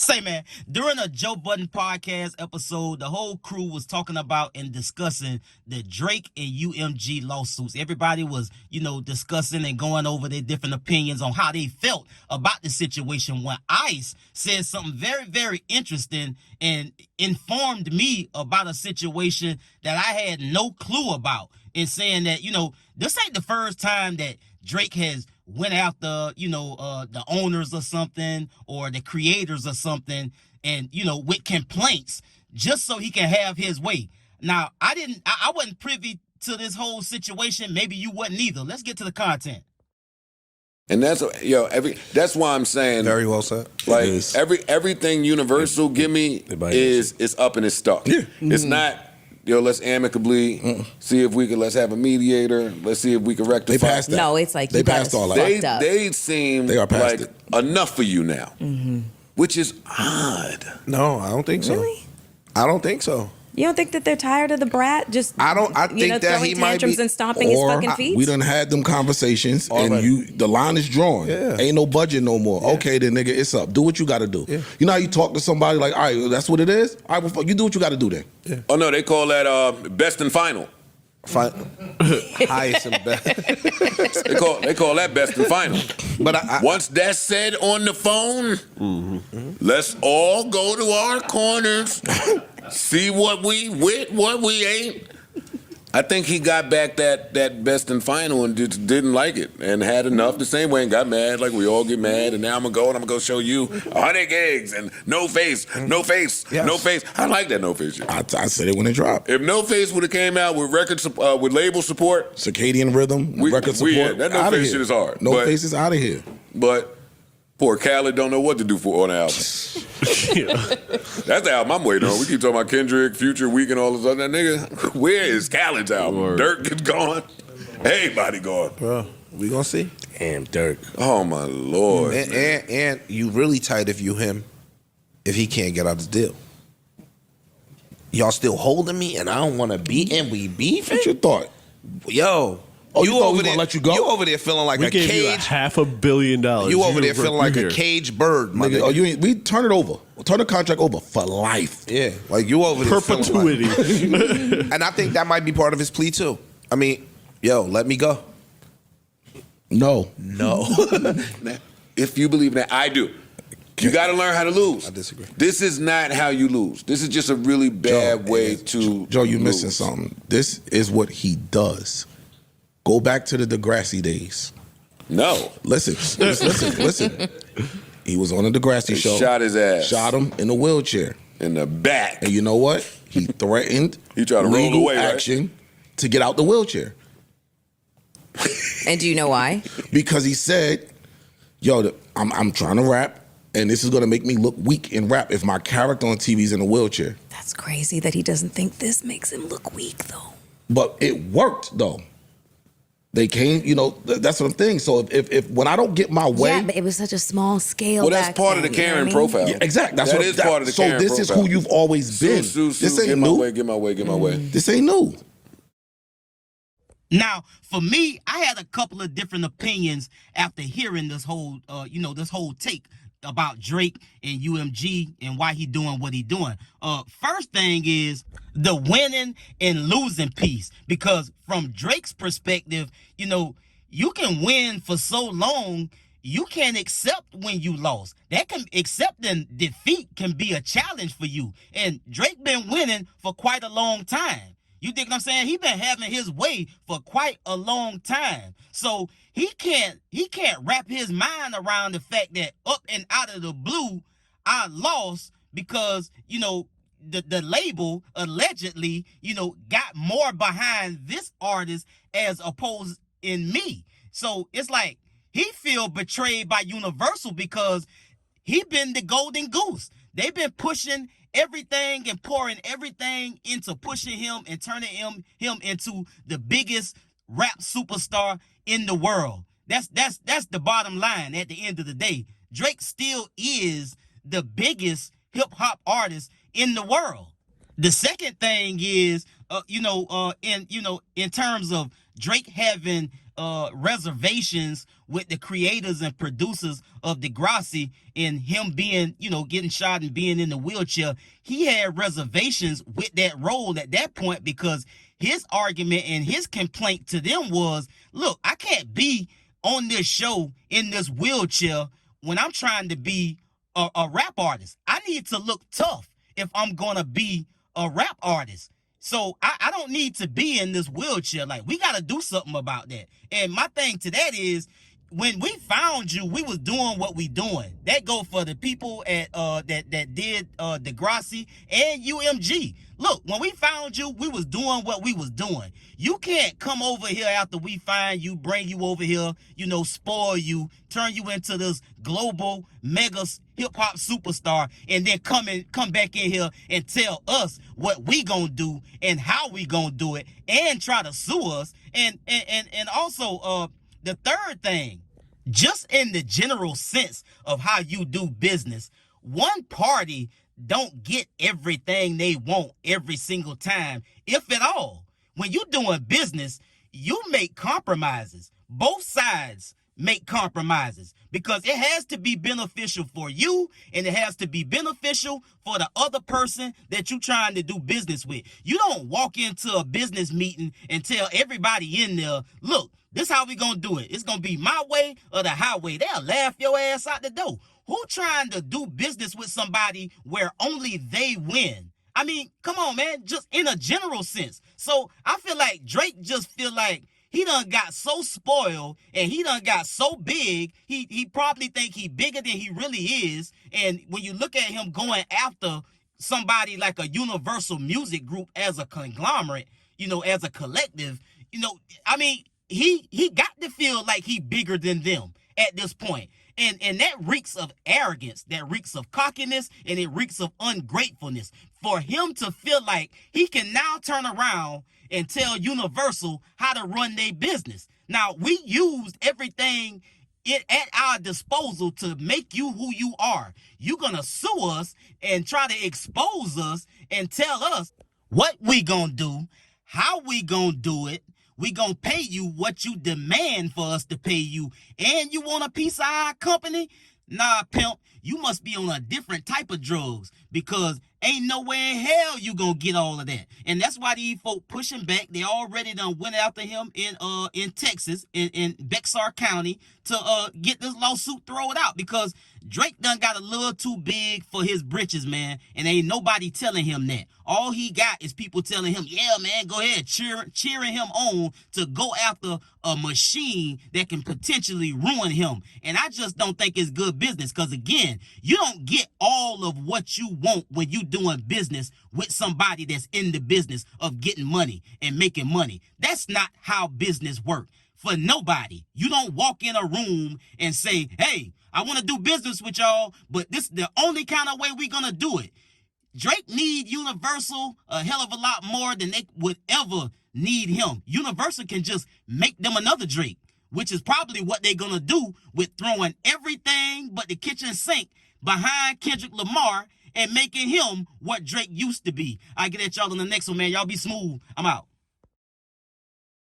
Say, man, during a Joe Budden podcast episode, the whole crew was talking about and discussing the Drake and UMG lawsuits. Everybody was, discussing and going over their different opinions on how they felt about the situation when Ice said something very, very interesting and informed me about a situation that I had no clue about, in saying that, this ain't the first time that Drake has went after, the owners or something, or the creators or something, and, with complaints, just so he can have his way. Now, I wasn't privy to this whole situation. Maybe you wasn't either. Let's get to the content. And that's why I'm saying, very well said. Like everything Universal give me is up in its stuff. Yeah. It's not, let's amicably see if we can, let's have a mediator. Let's see if we can rectify. They passed that. No, it's like they passed all that. They seem like enough for you now, which is odd. No, I don't think so. Really? I don't think so. You don't think that they're tired of the brat just I think that he might be, and stomping his fucking feet? We done had them conversations and the line is drawn. Yeah. Ain't no budget no more. Yeah. Okay, then nigga, it's up. Do what you gotta do. Yeah. You know how you talk to somebody like, all right, that's what it is? All right, well, you do what you gotta do then. Yeah. Oh no, they call that best and final. Highest and best. they call that best and final. But once that's said on the phone, let's all go to our corners, see what we with, what we ain't. I think he got back that best and final and just didn't like it and had enough the same way and got mad like we all get mad, and now I'm gonna go show you 100 gigs and no face. Yes. No face. I like that no face shit. I said it when it dropped. If no face would have came out with with label support, circadian rhythm, record support, that no face shit is hard. No face is out of here. But poor Khaled don't know what to do on the album. That's the album I'm waiting on. We keep talking about Kendrick, Future, Week, and all this other nigga. Where is Khaled's album? Dirk is gone. Everybody gone. Well, we gonna see. Damn, Dirk. Oh my Lord. And you really tight if he can't get out the deal. Y'all still holding me and I don't want to be, and we beefing? What's your thought? Yo. Oh, you over there? Let you go? You over there feeling like we a gave cage? You $500 million. You over there feeling like a caged bird, my nigga. Oh, we turn it over. We'll turn the contract over for life. Yeah, like you over there perpetuity. And I think that might be part of his plea too. I mean, yo, let me go. No. If you believe that, I do. You got to learn how to lose. I disagree. This is not how you lose. This is just a really bad way to Joe, you're lose. missing something. This is what he does. Go back to the Degrassi days. No. Listen. He was on the Degrassi show. Shot his ass. Shot him in a wheelchair. In the back. And you know what? He threatened he tried to roll away, action to get out the wheelchair. And do you know why? Because he said, yo, I'm trying to rap, and this is going to make me look weak in rap if my character on TV is in a wheelchair. That's crazy that he doesn't think this makes him look weak, though. But it worked, though. They came, that's what I'm thinking. So if when I don't get my way, yeah, but it was such a small scale. Well, that's part of the Karen profile. Yeah, exactly. That is part of the Karen profile. So this is who you've always been. This ain't new. Get my way. This ain't new. Now, for me, I had a couple of different opinions after hearing this whole, this whole take about Drake and UMG and why he doing what he doing. First thing is the winning and losing piece, because from Drake's perspective, you can win for so long, you can't accept when you lost. Accepting defeat can be a challenge for you. And Drake been winning for quite a long time. You think what I'm saying? He been having his way for quite a long time. So he can't wrap his mind around the fact that up and out of the blue, I lost because, the label allegedly, got more behind this artist as opposed in me. So it's like he feel betrayed by Universal because he been the golden goose. They've been pushing everything and pouring everything into pushing him and turning him into the biggest rap superstar in the world. That's the bottom line at the end of the day. Drake still is the biggest hip hop artist in the world. The second thing is, in terms of Drake having reservations with the creators and producers of Degrassi and him being, getting shot and being in the wheelchair. He had reservations with that role at that point because his argument and his complaint to them was, look, I can't be on this show in this wheelchair when I'm trying to be a rap artist. I need to look tough if I'm going to be a rap artist. So I don't need to be in this wheelchair. Like, we got to do something about that. And my thing to that is, when we found you, we was doing what we doing. That go for the people at that did Degrassi and UMG. Look, when we found you, we was doing what we was doing. You can't come over here after we find you, bring you over here, spoil you, turn you into this global mega hip-hop superstar, and then come back in here and tell us what we gonna do and how we gonna do it, and try to sue us. And also, the third thing, just in the general sense of how you do business, one party don't get everything they want every single time, if at all. When you're doing business, you make compromises. Both sides make compromises because it has to be beneficial for you and it has to be beneficial for the other person that you're trying to do business with. You don't walk into a business meeting and tell everybody in there, look, this is how we gonna do it. It's gonna be my way or the highway. They'll laugh your ass out the door. Who trying to do business with somebody where only they win? I mean, come on, man, just in a general sense. So I feel like Drake just feel like he done got so spoiled and he done got so big, he probably think he bigger than he really is. And when you look at him going after somebody like a Universal Music Group as a conglomerate, as a collective, I mean, he got to feel like he bigger than them at this point. And that reeks of arrogance, that reeks of cockiness, and it reeks of ungratefulness. For him to feel like he can now turn around and tell Universal how to run their business. Now, we used everything at our disposal to make you who you are. You're going to sue us and try to expose us and tell us what we going to do, how we going to do it. We gonna pay you what you demand for us to pay you, and you want a piece of our company? Nah, pimp, you must be on a different type of drugs, because ain't nowhere in hell you gonna get all of that. And that's why these folk pushing back. They already done went after him in Texas, in Bexar County, to get this lawsuit thrown out, because Drake done got a little too big for his britches, man, and ain't nobody telling him that. All he got is people telling him, yeah, man, go ahead, cheering him on to go after a machine that can potentially ruin him. And I just don't think it's good business, because, again, you don't get all of what you want when you doing business with somebody that's in the business of getting money and making money. That's not how business works. For nobody. You don't walk in a room and say, hey, I want to do business with y'all, but this is the only kind of way we're going to do it. Drake need Universal a hell of a lot more than they would ever need him. Universal can just make them another Drake, which is probably what they're going to do with throwing everything but the kitchen sink behind Kendrick Lamar and making him what Drake used to be. I get at y'all in the next one, man. Y'all be smooth. I'm out.